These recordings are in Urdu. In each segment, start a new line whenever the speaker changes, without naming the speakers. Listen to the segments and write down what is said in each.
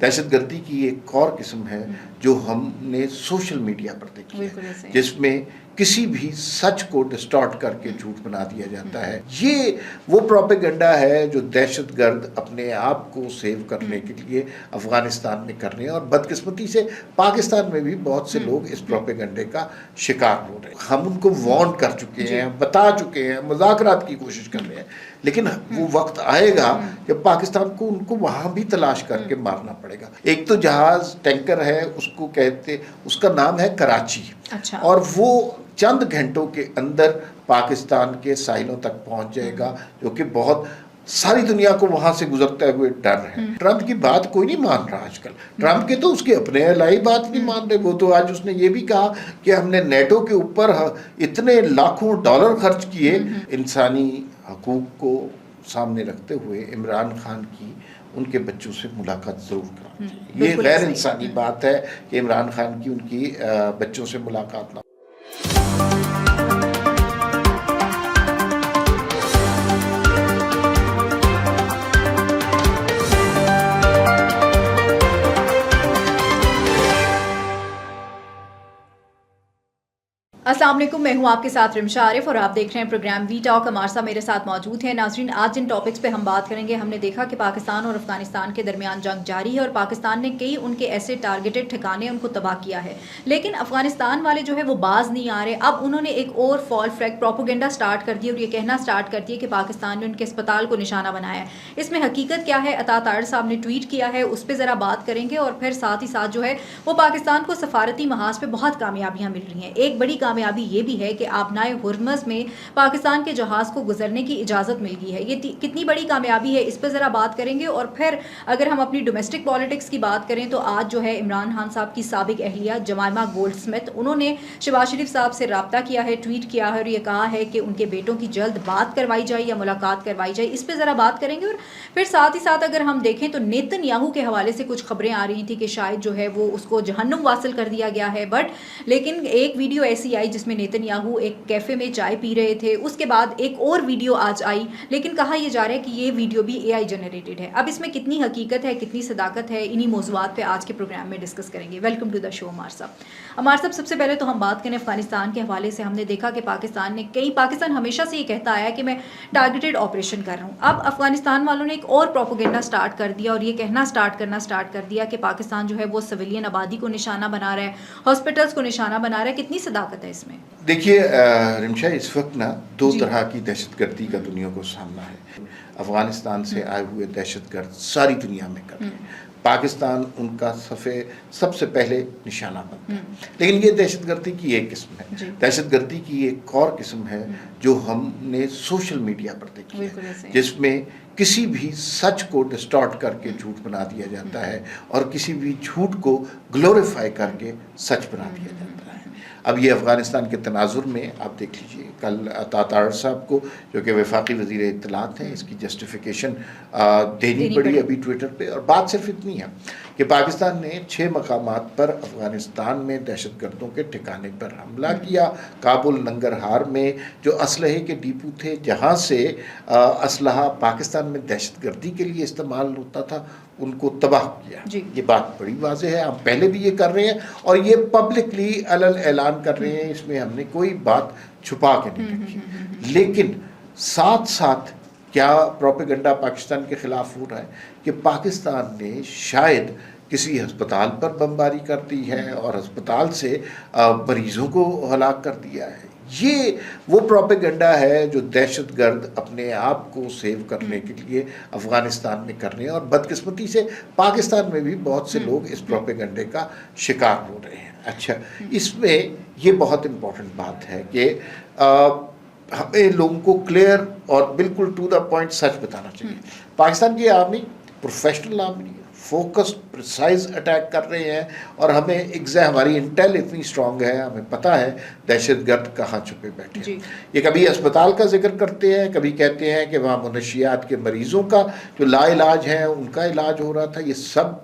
دہشت گردی کی ایک اور قسم ہے جو ہم نے سوشل میڈیا پر دیکھی ہے، جس میں کسی بھی سچ کو ڈسٹارٹ کر کے جھوٹ بنا دیا جاتا ہے. یہ وہ پروپیگنڈا ہے جو دہشت گرد اپنے آپ کو سیو کرنے کے لیے افغانستان میں کر رہے ہیں، اور بدقسمتی سے پاکستان میں بھی بہت سے لوگ اس پروپیگنڈے کا شکار ہو رہے ہیں. ہم ان کو وارن کر چکے ہیں، بتا چکے ہیں، مذاکرات کی کوشش کر رہے ہیں، لیکن وہ وقت آئے گا جب پاکستان کو ان کو وہاں بھی تلاش کر کے مارنا پڑے گا. ایک تو جہاز ٹینکر ہے، اس کو کہتے، اس کا نام ہے کراچی، اور وہ چند گھنٹوں کے اندر پاکستان کے ساحلوں تک پہنچ جائے گا، جو کہ بہت ساری دنیا کو وہاں سے گزرتے ہوئے ڈر ہے. ٹرمپ کی بات کوئی نہیں مان رہا آج کل. ٹرمپ کے تو اس کے اپنے علائی بات نہیں مان رہے. وہ تو آج اس نے یہ بھی کہا کہ ہم نے نیٹو کے اوپر اتنے لاکھوں ڈالر خرچ کیے. انسانی حقوق کو سامنے رکھتے ہوئے عمران خان کی ان کے بچوں سے ملاقات ضرور کرانی چاہیے. یہ غیر انسانی بات ہے کہ عمران خان کی ان کی بچوں سے ملاقات نہ.
السلام علیکم، میں ہوں آپ کے ساتھ رمشا عارف اور آپ دیکھ رہے ہیں پروگرام وی ٹاک. ہمارے ساتھ میرے ساتھ موجود ہیں ناظرین. آج جن ٹاپکس پہ ہم بات کریں گے، ہم نے دیکھا کہ پاکستان اور افغانستان کے درمیان جنگ جاری ہے اور پاکستان نے کئی ان کے ایسے ٹارگیٹڈ ٹھکانے ان کو تباہ کیا ہے، لیکن افغانستان والے جو ہے وہ باز نہیں آ رہے. اب انہوں نے ایک اور فال فلیگ پروپیگنڈا سٹارٹ کر دیا اور یہ کہنا سٹارٹ کر دیا کہ پاکستان نے ان کے اسپتال کو نشانہ بنایا ہے. اس میں حقیقت کیا ہے؟ عطا طاہر صاحب نے ٹویٹ کیا ہے، اس پہ ذرا بات کریں گے، اور پھر ساتھ ہی ساتھ جو ہے وہ پاکستان کو سفارتی محاذ پہ بہت کامیابیاں مل رہی ہیں. ایک بڑی کامیابی یہ بھی ہے کہ آبنائے ہرمز میں پاکستان کے جہاز کو گزرنے کی اجازت مل گئی ہے. یہ کتنی بڑی کامیابی ہے، اس پہ ذرا بات کریں گے. اور پھر اگر ہم اپنی ڈومیسٹک پالیٹکس کی بات کریں تو آج جو ہے عمران خان صاحب کی سابق اہلیہ جمائمہ گولڈ سمتھ، انہوں نے شہباز شریف صاحب سے رابطہ کیا ہے، ٹویٹ کیا ہے اور یہ کہا ہے کہ ان کے بیٹوں کی جلد بات کروائی جائے یا ملاقات کروائی جائے. اس پہ ذرا بات کریں گے. اور پھر ساتھ ہی ساتھ اگر ہم دیکھیں تو نیتن یاہو کے حوالے سے کچھ خبریں آ رہی تھیں کہ شاید جو ہے وہ اس کو جہنم واصل کر دیا گیا ہے، لیکن ایک ویڈیو ایسی آئی جس میں نیتن یاہو ایک کیفے میں چائے پی رہے تھے. اس کے بعد ایک اور ویڈیو آج آئی، لیکن کہا یہ جا رہا ہے کہ یہ ویڈیو بھی اے آئی جنریٹڈ ہے. اب اس میں کتنی حقیقت ہے، کتنی صداقت ہے، انہی موضوعات پہ آج کے پروگرام میں ڈسکس کریں گے. ویلکم ٹو دا شو عمار صاحب. سب سے پہلے تو ہم بات کریں افغانستان کے حوالے سے. ہم نے دیکھا کہ پاکستان ہمیشہ سے یہ کہتا آیا کہ میں ٹارگیٹڈ آپریشن کر رہا ہوں. اب افغانستان والوں نے ایک اور پروپیگنڈا سٹارٹ کر دیا اور یہ کہنا سٹارٹ کر دیا کہ پاکستان جو ہے وہ سویلین آبادی کو نشانہ بنا رہا ہے، ہاسپٹلس کو نشانہ بنا رہا ہے. کتنی صداقت ہے اس میں؟
دیکھیے رمشا، اس وقت دو طرح کی دہشت گردی کا دنیا کو سامنا ہے. افغانستان سے آئے ہوئے دہشت گرد ساری دنیا میں کر رہے ہیں. پاکستان ان کا سب سے پہلے نشانہ بنتا ہے. لیکن یہ دہشت گردی کی ایک قسم ہے. دہشت گردی کی ایک اور قسم ہے جو ہم نے سوشل میڈیا پر دیکھی ہے، جس میں کسی بھی سچ کو ڈسٹارٹ کر کے جھوٹ بنا دیا جاتا ہے اور کسی بھی جھوٹ کو گلوریفائی کر کے سچ بنا دیا جاتا ہے. اب یہ افغانستان کے تناظر میں آپ دیکھ لیجئے، کل عطا طاہر صاحب کو جو کہ وفاقی وزیر اطلاعات ہیں، اس کی جسٹیفیکیشن دینی پڑی ابھی ٹویٹر پہ. اور بات صرف اتنی ہے کہ پاکستان نے 6 مقامات پر افغانستان میں دہشت گردوں کے ٹھکانے پر حملہ کیا. کابل ننگرہار میں جو اسلحے کے ڈیپو تھے، جہاں سے اسلحہ پاکستان میں دہشت گردی کے لیے استعمال ہوتا تھا، ان کو تباہ کیا. یہ بات بڑی واضح ہے، ہم پہلے بھی یہ کر رہے ہیں اور یہ پبلکلی علن اعلان کر رہے ہیں. اس میں ہم نے کوئی بات چھپا کے نہیں رکھی. لیکن ساتھ ساتھ کیا پروپیگنڈا پاکستان کے خلاف ہو رہا ہے کہ پاکستان نے شاید کسی ہسپتال پر بمباری کر دی ہے اور ہسپتال سے مریضوں کو ہلاک کر دیا ہے. یہ وہ پروپیگنڈا ہے جو دہشت گرد اپنے آپ کو سیو کرنے کے لیے افغانستان میں کر رہے ہیں، اور بدقسمتی سے پاکستان میں بھی بہت سے لوگ اس پروپیگنڈے کا شکار ہو رہے ہیں. اچھا، اس میں یہ بہت امپورٹنٹ بات ہے کہ ہمیں لوگوں کو کلیئر اور بالکل ٹو دا پوائنٹ سچ بتانا چاہیے. پاکستان کی آرمی پروفیشنل آرمی ہے، فوکس پریسائز اٹیک کر رہے ہیں، اور ہماری انٹیل اتنی اسٹرانگ ہے، ہمیں پتہ ہے دہشت گرد کہاں چھپے بیٹھے ہیں. یہ کبھی اسپتال کا ذکر کرتے ہیں، کبھی کہتے ہیں کہ وہاں منشیات کے مریضوں کا جو لا علاج ہیں ان کا علاج ہو رہا تھا. یہ سب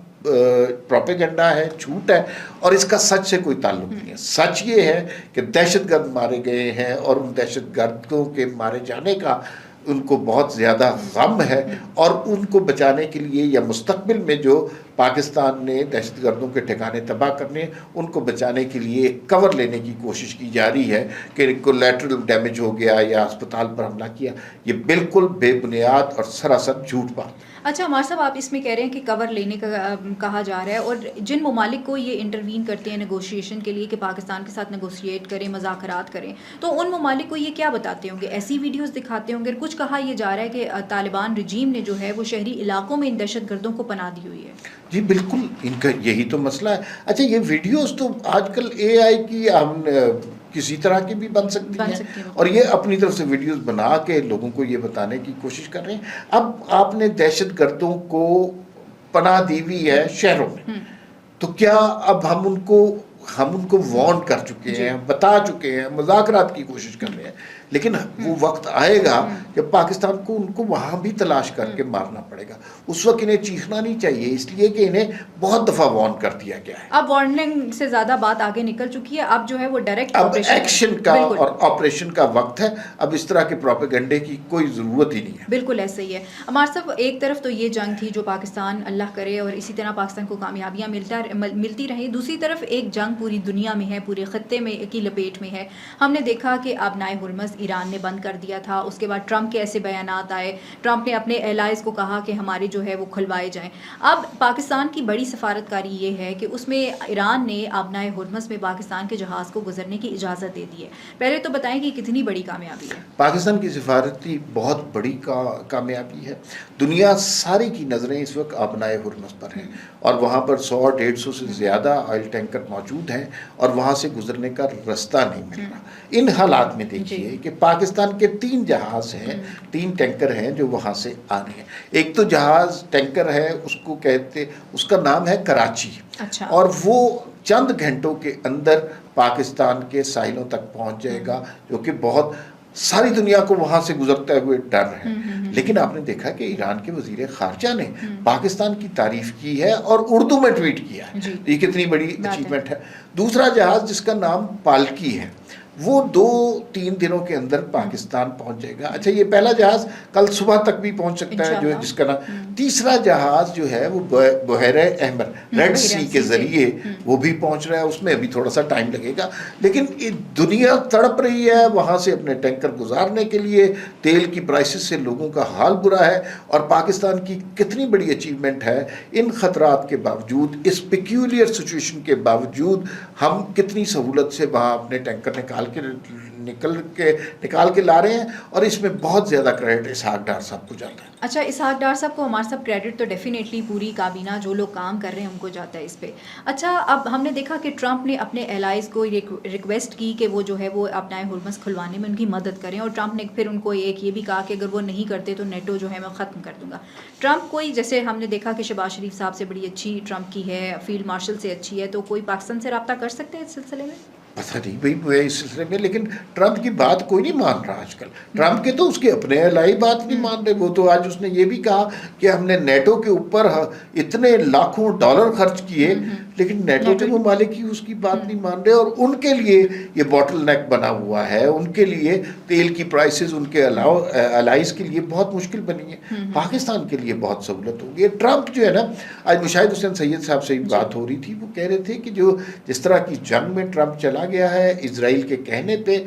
پروپیگنڈا ہے، جھوٹ ہے، اور اس کا سچ سے کوئی تعلق نہیں ہے. سچ یہ ہے کہ دہشت گرد مارے گئے ہیں، اور ان دہشت گردوں کے مارے جانے کا ان کو بہت زیادہ غم ہے، اور ان کو بچانے کے لیے یا مستقبل میں جو پاکستان نے دہشت گردوں کے ٹھکانے تباہ کرنے، ان کو بچانے کے لیے ایک کور لینے کی کوشش کی جا رہی ہے کہ کولیٹرل ڈیمیج ہو گیا یا اسپتال پر حملہ کیا. یہ بالکل بے بنیاد اور سراسر جھوٹ بات.
اچھا عمار صاحب، آپ اس میں کہہ رہے ہیں کہ کور لینے کا کہا جا رہا ہے، اور جن ممالک کو یہ انٹروین کرتے ہیں نیگوشیشن کے لیے کہ پاکستان کے ساتھ نیگوشیٹ کریں، مذاکرات کریں، تو ان ممالک کو یہ کیا بتاتے ہوں گے؟ ایسی ویڈیوز دکھاتے ہوں گے؟ کچھ کہا یہ جا رہا ہے کہ طالبان رجیم نے جو ہے وہ شہری علاقوں میں ان دہشت گردوں کو پناہ دی ہوئی ہے.
جی بالکل، ان کا یہی تو مسئلہ ہے. اچھا یہ ویڈیوز تو آج کل اے آئی کی ہم کسی طرح کی بھی بن سکتی ہیں، اور یہ اپنی طرف سے ویڈیوز بنا کے لوگوں کو یہ بتانے کی کوشش کر رہے ہیں. اب آپ نے دہشت گردوں کو پناہ دی ہوئی ہے شہروں میں، تو کیا اب ہم ان کو وارن کر چکے ہیں، بتا چکے ہیں، مذاکرات کی کوشش کر رہے ہیں، لیکن وہ وقت آئے گا کہ پاکستان کو ان کو وہاں بھی تلاش کر کے مارنا پڑے گا. اس وقت انہیں چیخنا نہیں چاہیے، اس لیے کہ انہیں بہت دفعہ وارن کر دیا گیا ہے.
اب وارننگ سے زیادہ بات آگے نکل چکی ہے، اب جو ہے وہ ڈائریکٹ
اب ایکشن کا اور آپریشن کا وقت ہے. اب اس طرح کے پروپیگنڈے کی کوئی ضرورت ہی نہیں ہے.
بالکل ایسا ہی ہے. عمار صاحب، ایک طرف تو یہ جنگ تھی جو پاکستان اللہ کرے اور اسی طرح پاکستان کو کامیابیاں ملتی رہیں، دوسری طرف ایک جنگ پوری دنیا میں ہے، پورے خطے میں کی لپیٹ میں ہے. ہم نے دیکھا کہ آبنائے ہرمز ایران نے بند کر دیا تھا، اس کے بعد ٹرمپ کے ایسے بیانات آئے، ٹرمپ نے اپنے ایلائز کو کہا کہ ہمارے جو ہے وہ کھلوائے جائیں. اب پاکستان کی بڑی سفارتکاری یہ ہے کہ اس میں ایران نے آبنائے ہرمز میں پاکستان کے جہاز کو گزرنے کی اجازت دے دی ہے. پہلے تو بتائیں کہ کتنی بڑی کامیابی ہے.
پاکستان کی سفارتی بہت بڑی کامیابی ہے. دنیا ساری کی نظریں اس وقت آبنائے ہرمز پر ہیں، اور وہاں پر 100-150 سے زیادہ آئل ٹینکر موجود ہیں، اور وہاں سے گزرنے کا رستہ نہیں مل رہا. ان حالات میں دیکھیے کہ پاکستان کے 3 جہاز ہیں، 3 ٹینکر ہیں جو وہاں سے آ رہے ہیں. ایک تو جہاز ٹینکر ہے، اس کا نام ہے کراچی، اور وہ چند گھنٹوں کے اندر پاکستان کے ساحلوں تک پہنچ جائے گا، جو کہ بہت ساری دنیا کو وہاں سے گزرتے ہوئے ڈر ہے. لیکن آپ نے دیکھا کہ ایران کے وزیر خارجہ نے پاکستان کی تعریف کی ہے اور اردو میں ٹویٹ کیا ہے. یہ کتنی بڑی اچیومنٹ ہے. دوسرا جہاز جس کا نام پالکی ہے، وہ 2-3 دنوں کے اندر پاکستان پہنچ جائے گا. اچھا یہ پہلا جہاز کل صبح تک بھی پہنچ سکتا ہے، جس کا نام. تیسرا جہاز جو ہے وہ بحیرہ احمر، ریڈ سی کے ذریعے وہ بھی پہنچ رہا ہے. اس میں ابھی تھوڑا سا ٹائم لگے گا، لیکن دنیا تڑپ رہی ہے وہاں سے اپنے ٹینکر گزارنے کے لیے. تیل کی پرائسز سے لوگوں کا حال برا ہے، اور پاکستان کی کتنی بڑی اچیومنٹ ہے. ان خطرات کے باوجود، اس پیکیولر سچویشن کے باوجود، ہم کتنی سہولت سے وہاں اپنے ٹینکر نکال کے لا رہے ہیں، اور اس میں بہت زیادہ کریڈٹ اسحاق ڈار صاحب کو جاتا ہے.
اچھا، اسحاق ڈار صاحب کو ہمارے سب کریڈٹ تو ڈیفینیٹلی پوری کابینہ جو لوگ کام کر رہے ہیں ان کو جاتا ہے اس پہ. اچھا، اب ہم نے دیکھا کہ ٹرمپ نے اپنے ایلائز کو ریکویسٹ کی کہ وہ جو ہے وہ اپنا ہرمز کھلوانے میں ان کی مدد کریں، اور ٹرمپ نے پھر ان کو ایک یہ بھی کہا کہ اگر وہ نہیں کرتے تو نیٹو جو ہے میں ختم کر دوں گا. ٹرمپ کوئی، جیسے ہم نے دیکھا کہ شہباز شریف صاحب سے بڑی اچھی ٹرمپ کی ہے، فیلڈ مارشل سے اچھی ہے، تو کوئی پاکستان سے رابطہ کر سکتے ہیں اس سلسلے میں؟
پتہ نہیں بھائی اس سلسلے میں، لیکن ٹرمپ کی بات کوئی نہیں مان رہا آج کل. ٹرمپ کے تو اس کے اپنے الائی بات نہیں مان رہے. وہ تو آج اس نے یہ بھی کہا کہ ہم نے نیٹو کے اوپر اتنے لاکھوں ڈالر خرچ کیے، لیکن نیٹو کے ممالک ہی اس کی بات نہیں مان رہے، اور ان کے لیے یہ باٹل نیک بنا ہوا ہے. ان کے لیے تیل کی پرائسز ان کے الائز کے لیے بہت مشکل بنی ہے. پاکستان کے لیے بہت سہولت ہوگی. ٹرمپ جو ہے نا، آج مشاہد حسین سید صاحب سے بات ہو رہی تھی، وہ کہہ رہے تھے کہ جس طرح کی جنگ میں ٹرمپ چلا گیا ہے اسرائیل کے کہنے پہ،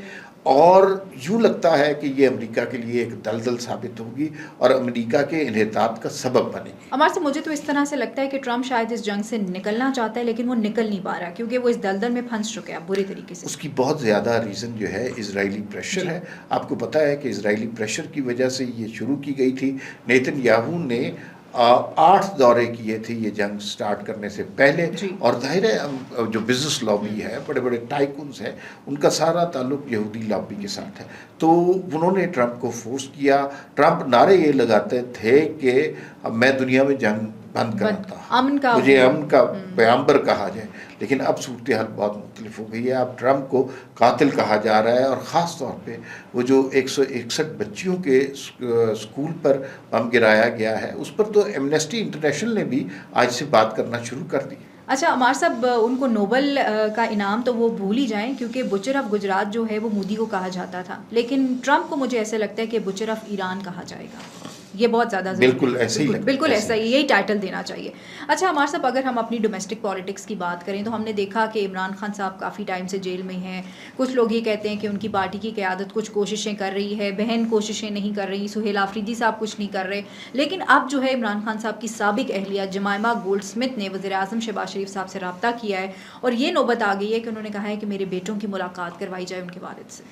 اور یوں لگتا ہے کہ یہ امریکہ کے لیے ایک دلدل ثابت ہوگی اور امریکہ کے انحطاط کا سبب بنے گی.
ہمارے سے مجھے تو اس طرح سے لگتا ہے کہ ٹرمپ شاید اس جنگ سے نکلنا چاہتا ہے، لیکن وہ نکل نہیں پا رہا کیونکہ وہ اس دلدل میں پھنس چکے ہیں برے طریقے سے.
اس کی بہت زیادہ ریزن جو ہے اسرائیلی پریشر ہے. آپ کو پتہ ہے کہ اسرائیلی پریشر کی وجہ سے یہ شروع کی گئی تھی. نیتن یاہو نے 8 دورے کیے تھے یہ جنگ سٹارٹ کرنے سے پہلے، اور ظاہر ہے جو بزنس لابی ہے، بڑے بڑے ٹائکونز ہیں، ان کا سارا تعلق یہودی لابی کے ساتھ ہے. تو انہوں نے ٹرمپ کو فورس کیا. ٹرمپ نعرے یہ لگاتے تھے کہ میں دنیا میں جنگ بند کراتا ہوں، مجھے امن کا پیغمبر کہا جائے. لیکن اب صورتحال بہت مختلف ہو گئی ہے. اب ٹرمپ کو قاتل کہا جا رہا ہے، اور خاص طور پہ وہ جو 161 بچیوں کے اسکول پر بم گرایا گیا ہے، اس پر تو ایمنسٹی انٹرنیشنل نے بھی آج سے بات کرنا شروع کر دی.
اچھا عمار صاحب، ان کو نوبل کا انعام تو وہ بھول ہی جائیں، کیونکہ بچر آف گجرات جو ہے وہ مودی کو کہا جاتا تھا، لیکن ٹرمپ کو مجھے ایسے لگتا ہے کہ بچر آف ایران کہا جائے گا. یہ بہت زیادہ ضروری
بالکل ایسے ہی لگتا ہے،
بالکل ایسا ہی، یہی ٹائٹل دینا چاہیے. اچھا عمار صاحب، اگر ہم اپنی ڈومیسٹک پالیٹکس کی بات کریں تو ہم نے دیکھا کہ عمران خان صاحب کافی ٹائم سے جیل میں ہیں. کچھ لوگ یہ کہتے ہیں کہ ان کی پارٹی کی قیادت کچھ کوششیں کر رہی ہے، بہن کوششیں نہیں کر رہی، سہیل آفریدی صاحب کچھ نہیں کر رہے. لیکن اب جو ہے عمران خان صاحب کی سابق اہلیہ جمائمہ گولڈ اسمتھ نے وزیر اعظم شہباز شریف صاحب سے رابطہ کیا ہے اور یہ نوبت آ گئی ہے کہ انہوں نے کہا ہے کہ میرے بیٹوں کی ملاقات کروائی جائے ان کے والد سے.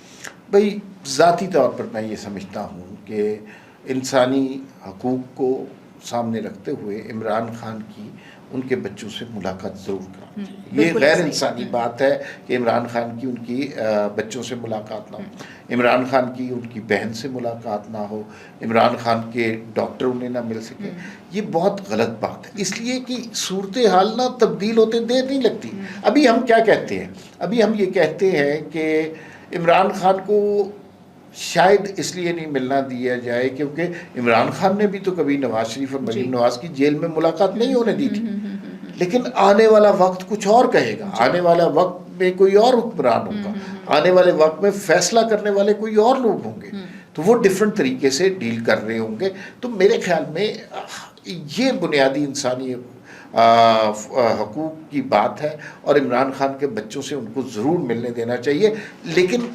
بھائی ذاتی طور پر میں یہ سمجھتا ہوں کہ انسانی حقوق کو سامنے رکھتے ہوئے عمران خان کی ان کے بچوں سے ملاقات ضرور کرانی چاہیے. یہ غیر انسانی بات ہے کہ عمران خان کی ان کی بچوں سے ملاقات نہ ہو، عمران خان کی ان کی بہن سے ملاقات نہ ہو، عمران خان کے ڈاکٹر انہیں نہ مل سکے. یہ بہت غلط بات ہے، اس لیے کہ صورتحال نہ تبدیل ہوتے دیر نہیں لگتی. ابھی ہم کیا کہتے ہیں؟ ابھی ہم یہ کہتے ہیں کہ عمران خان کو شاید اس لیے نہیں ملنا دیا جائے کیونکہ عمران خان نے بھی تو کبھی نواز شریف اور مریم نواز کی جیل میں ملاقات نہیں ہونے دی تھی. لیکن آنے والا وقت کچھ اور کہے گا، آنے والا وقت میں کوئی اور حکمران ہوگا، آنے والے وقت میں فیصلہ کرنے والے کوئی اور لوگ ہوں گے، تو وہ ڈیفرنٹ طریقے سے ڈیل کر رہے ہوں گے. تو میرے خیال میں یہ بنیادی انسانی حقوق کی بات ہے اور عمران خان کے بچوں سے ان کو ضرور ملنے دینا چاہیے. لیکن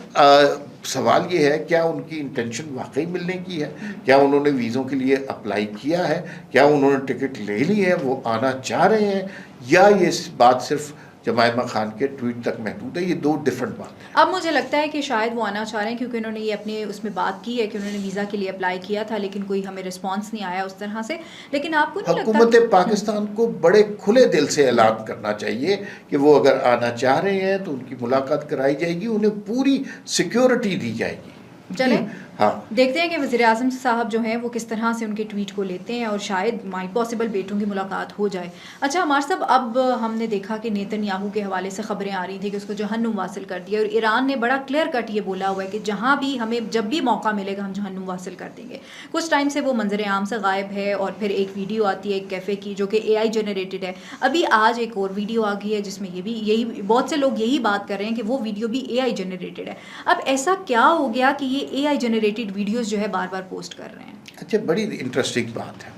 سوال یہ ہے کیا ان کی انٹینشن واقعی ملنے کی ہے؟ کیا انہوں نے ویزوں کے لیے اپلائی کیا ہے؟ کیا انہوں نے ٹکٹ لے لی ہے، وہ آنا چاہ رہے ہیں، یا یہ بات صرف جمائمہ خان کے ٹویٹ تک محدود ہے؟ یہ دو ڈفرنٹ بات ہیں.
اب مجھے لگتا ہے کہ شاید وہ آنا چاہ رہے ہیں کیونکہ انہوں نے یہ اپنے اس میں بات کی ہے کہ انہوں نے ویزا کے لیے اپلائی کیا تھا لیکن کوئی ہمیں رسپانس نہیں آیا اس طرح سے. لیکن آپ کو نہیں لگتا
حکومت پاکستان کو بڑے کھلے دل سے اعلان کرنا چاہیے کہ وہ اگر آنا چاہ رہے ہیں تو ان کی ملاقات کرائی جائے گی، انہیں پوری سیکیورٹی دی جائے گی.
چلیں
ہاں
دیکھتے ہیں کہ وزیر اعظم صاحب جو ہیں وہ کس طرح سے ان کے ٹویٹ کو لیتے ہیں اور شاید مائی پاسبل بیٹوں کی ملاقات ہو جائے. اچھا عمار صاحب، اب ہم نے دیکھا کہ نیتن یاہو کے حوالے سے خبریں آ رہی تھیں کہ اس کو جہنم واصل کر دیا، اور ایران نے بڑا کلیئر کٹ یہ بولا ہوا ہے کہ جہاں بھی ہمیں جب بھی موقع ملے گا ہم جہنم واصل کر دیں گے. کچھ ٹائم سے وہ منظر عام سے غائب ہے اور پھر ایک ویڈیو آتی ہے ایک کیفے کی جو کہ اے آئی جنریٹڈ ہے. ابھی آج ایک اور ویڈیو آ گئی ہے جس میں یہ بھی یہی بہت سے لوگ یہی بات کر رہے ہیں کہ وہ ویڈیو بھی اے آئی جنریٹڈ ہے. اب ایسا کیا ہو گیا کہ یہ اے آئی جنریٹڈ ویڈیوز جو ہے بار بار پوسٹ کر رہے ہیں؟
اچھا، بڑی انٹرسٹنگ بات ہے.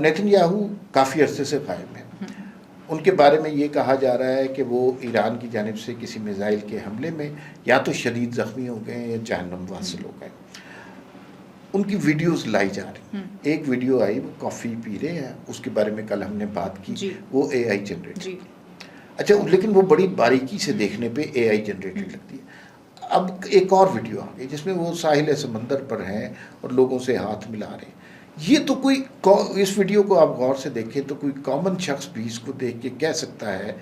نیتن یاہو کافی عرصے سے غائب ہیں. ان کے بارے میں یہ کہا جا رہا ہے کہ وہ ایران کی جانب سے کسی میزائل کے حملے میں یا تو شدید زخمی ہو گئے یا جہنم واصل ہو گئے. ان کی ویڈیوز لائی جا رہی. ایک ویڈیو آئی، وہ کافی پی رہے ہیں، اس کے بارے میں کل ہم نے بات کی، وہ اے آئی جنریٹ. اچھا، لیکن وہ بڑی باریکی سے دیکھنے پہ اے آئی جنریٹڈ لگتی ہے. اب ایک اور ویڈیو آ گئی جس میں وہ ساحل سمندر پر ہیں اور لوگوں سے ہاتھ ملا رہے ہیں. یہ تو کوئی اس ویڈیو کو آپ غور سے دیکھیں تو کوئی کامن شخص بھی اس کو دیکھ کے کہہ سکتا ہے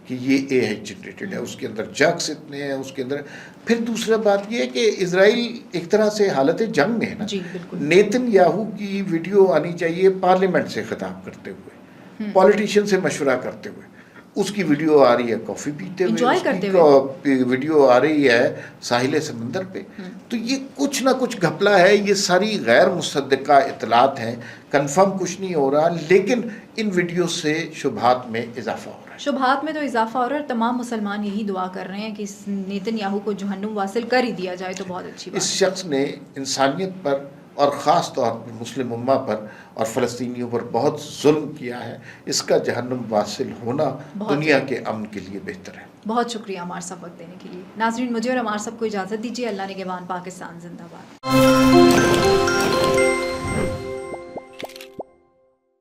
کہ یہ اے آئی جنریٹڈ ہے. اس کے اندر جگس اتنے ہیں، اس کے اندر. پھر دوسرا بات یہ ہے کہ اسرائیل ایک طرح سے حالت جنگ میں ہے نا. نیتن یاہو کی ویڈیو آنی چاہیے پارلیمنٹ سے خطاب کرتے ہوئے، پولیٹیشین سے مشورہ کرتے ہوئے. اس کی ویڈیو آ رہی ہے کافی پیتے ہوئے، ویڈیو آ رہی ہے ساحل سمندر پہ. تو یہ کچھ نہ کچھ گھپلا ہے. یہ ساری غیر مصدقہ اطلاعات ہیں، کنفرم کچھ نہیں ہو رہا، لیکن ان ویڈیو سے شبہات میں اضافہ ہو رہا ہے.
شبہات میں تو اضافہ ہو رہا ہے. تمام مسلمان یہی دعا کر رہے ہیں کہ اس نیتن یاہو کو جہنم واصل کر ہی دیا جائے تو بہت اچھی بات.
اس شخص نے انسانیت پر اور خاص طور پر مسلم امہ پر اور فلسطینیوں پر بہت ظلم کیا ہے. اس کا جہنم واصل ہونا دنیا کے امن کے لیے بہتر ہے.
بہت شکریہ عمار صاحب وقت دینے کے لیے. ناظرین، مجھے اور عمار صاحب کو اجازت دیجیے. اللہ نگہبان. پاکستان زندہ باد.